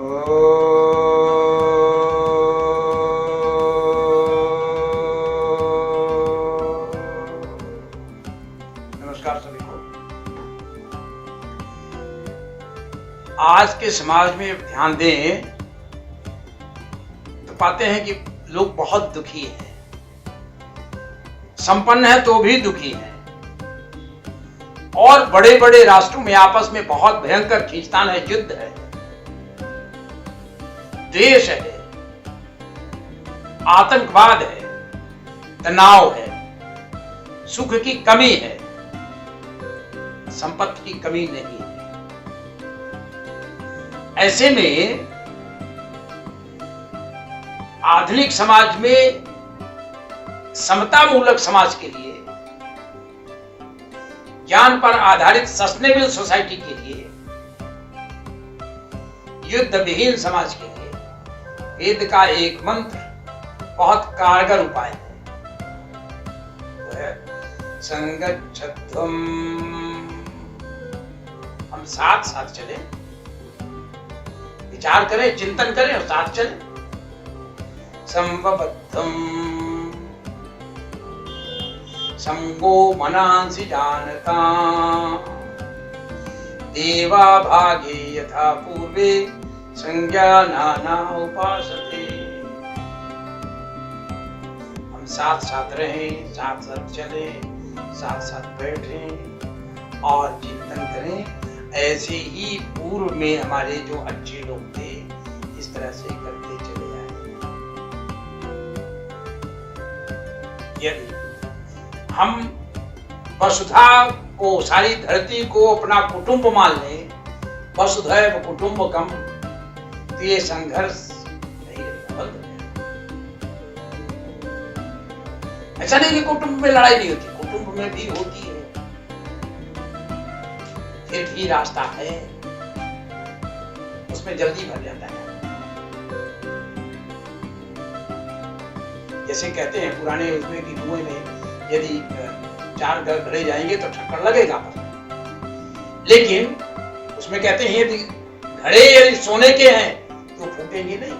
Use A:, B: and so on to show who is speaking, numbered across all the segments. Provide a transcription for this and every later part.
A: नमस्कार सभी को। आज के समाज में ध्यान दें तो पाते हैं कि लोग बहुत दुखी हैं, संपन्न है तो भी दुखी हैं, और बड़े बड़े राष्ट्रों में आपस में बहुत भयंकर खींचतान है, युद्ध है, द्वेष है, आतंकवाद है, तनाव है, सुख की कमी है, संपत्ति की कमी नहीं है। ऐसे में आधुनिक समाज में समता मूलक समाज के लिए, ज्ञान पर आधारित सस्टेनेबल सोसाइटी के लिए, युद्ध विहीन समाज के लिए वेद का एक मंत्र बहुत कारगर उपाय है, वो है संगच्छध्वम्। हम साथ साथ चलें, विचार करें, चिंतन करें और साथ चलें। संवबद्धम् संगो मनांसि जानता देवा भागे यथा पूर्वे संज्ञानाना उपासते। हम साथ साथ रहें, साथ साथ चलें, साथ साथ बैठें और चिंतन करें। ऐसे ही पूर्व में हमारे जो अच्छे लोग थे, इस तरह से करते चले जाएं। यदि हम वसुधा को, सारी धरती को अपना कुटुंब मान लें, वसुधैव कुटुंबकम, तो ये संघर्ष नहीं रहेगा, बंद रहेगा। ऐसा नहीं कि कुटुंब में लड़ाई नहीं होती, कुटुंब में भी होती है, फिर भी रास्ता है, उसमें जल्दी भर जाता है। जैसे कहते हैं पुराने उसमें कि कुएं में यदि 4 घड़े जाएंगे तो ठक्कर लगेगा आपस में, लेकिन उसमें कहते हैं यदि घड़े यदि सोने के हैं तो फूटेंगे नहीं।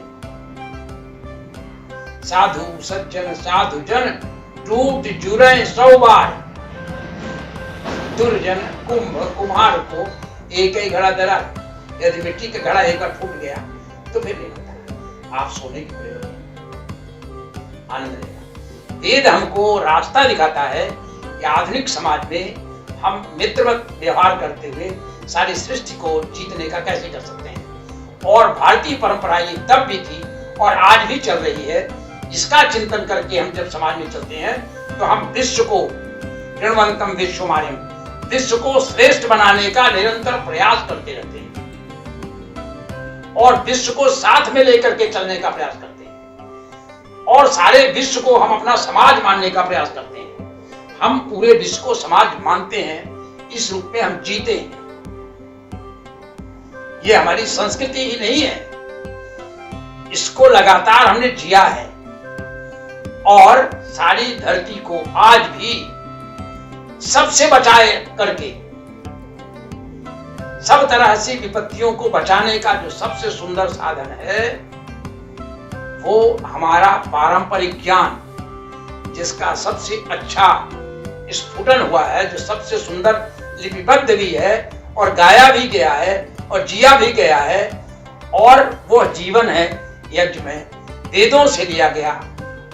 A: साधु सज्जन साधु जन टूट जुड़े 100 बार, दुर्जन कुंभ कुम्हार को एक ही घड़ा धरा, यदि मिट्टी का घड़ा एक बार फूट गया तो फिर नहीं होता। आप सोने की प्रयोग आनंद लेगा। वेद हमको रास्ता दिखाता है कि आधुनिक समाज में हम मित्रवत व्यवहार करते हुए सारी सृष्टि को जीतने का कैसे कर सकते हैं। और भारतीय परंपरा ये तब भी थी और आज भी चल रही है। इसका चिंतन करके हम जब समाज में चलते हैं तो हम विश्व को ऋणवंतम विश्वमार्यम, विश्व को श्रेष्ठ बनाने का निरंतर प्रयास करते रहते हैं और विश्व को साथ में लेकर के चलने का प्रयास करते हैं और सारे विश्व को हम अपना समाज मानने का प्रयास करते हैं। हम पूरे विश्व को समाज मानते हैं, इस रूप में हम जीते हैं। ये हमारी संस्कृति ही नहीं है, इसको लगातार हमने जिया है और सारी धरती को आज भी सबसे बचाए करके, सब तरह से विपत्तियों को बचाने का जो सबसे सुंदर साधन है वो हमारा पारंपरिक ज्ञान, जिसका सबसे अच्छा स्फुटन हुआ है, जो सबसे सुंदर लिपिबद्ध भी है और गाया भी गया है और जिया भी गया है, और वो जीवन है यज्ञ में, वेदों से लिया गया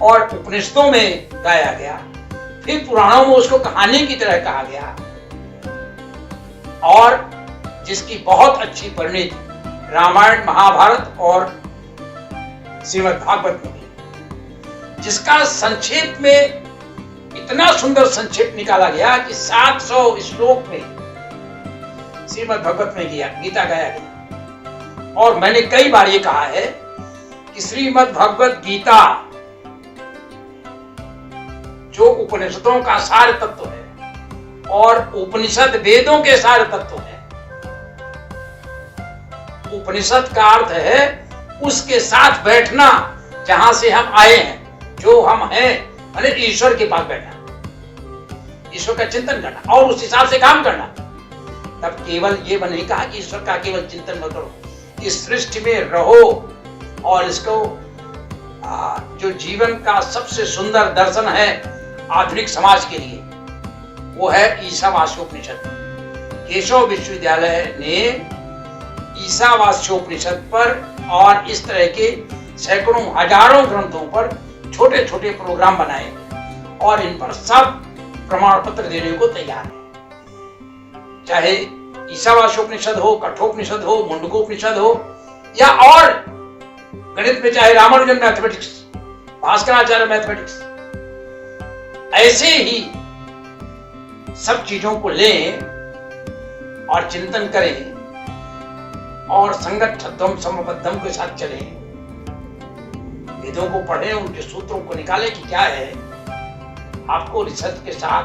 A: और उपनिषदों में गाया गया, फिर पुराणों में उसको कहानी की तरह कहा गया, और जिसकी बहुत अच्छी परिणति रामायण महाभारत और श्रीमद् भागवत में भी, जिसका संक्षेप में इतना सुंदर संक्षेप निकाला गया कि 700 श्लोक में श्रीमद् भागवत में गीता गाया गया। और मैंने कई बार ये कहा है कि श्रीमद् भागवत गीता जो उपनिषदों का सार तत्व है और उपनिषद वेदों के सार तत्व है। उपनिषद का अर्थ है उसके साथ बैठना, जहां से हम आए हैं, जो हम हैं, माने ईश्वर के पास बैठना, ईश्वर का चिंतन करना और उस हिसाब से काम करना। तब केवल ये नहीं कहा कि ईश्वर का केवल चिंतन मत करो, इस सृष्टि में रहो और इसको जो जीवन का सबसे सुंदर दर्शन है आधुनिक समाज के लिए, वो है ईशावास्योपनिषद। केशव विश्वविद्यालय ने ईशावास्योपनिषद पर और इस तरह के सैकड़ों हजारों ग्रंथों पर छोटे छोटे प्रोग्राम बनाए और इन पर सब प्रमाण पत्र देने को तैयार है। चाहे ईशावास्योपनिषद हो, कठोपनिषद हो, मुंडकोपनिषद हो, या और गणित में चाहे रामानुजन मैथमेटिक्स, भास्कराचार्य मैथमेटिक्स, ऐसे ही सब चीजों को लें और चिंतन करें और संगठितम समबद्धम के साथ चलें, वेदों को पढ़ें, उनके सूत्रों को निकालें कि क्या है। आपको रिसर्च के साथ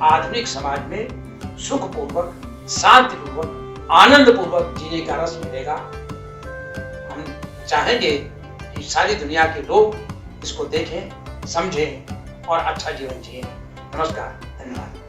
A: आधुनिक समाज में सुखपूर्वक, शांतिपूर्वक, आनंदपूर्वक जीने का रस मिलेगा। हम चाहेंगे कि सारी दुनिया के लोग इसको देखें, समझें और अच्छा जीवन जिएं। नमस्कार, धन्यवाद।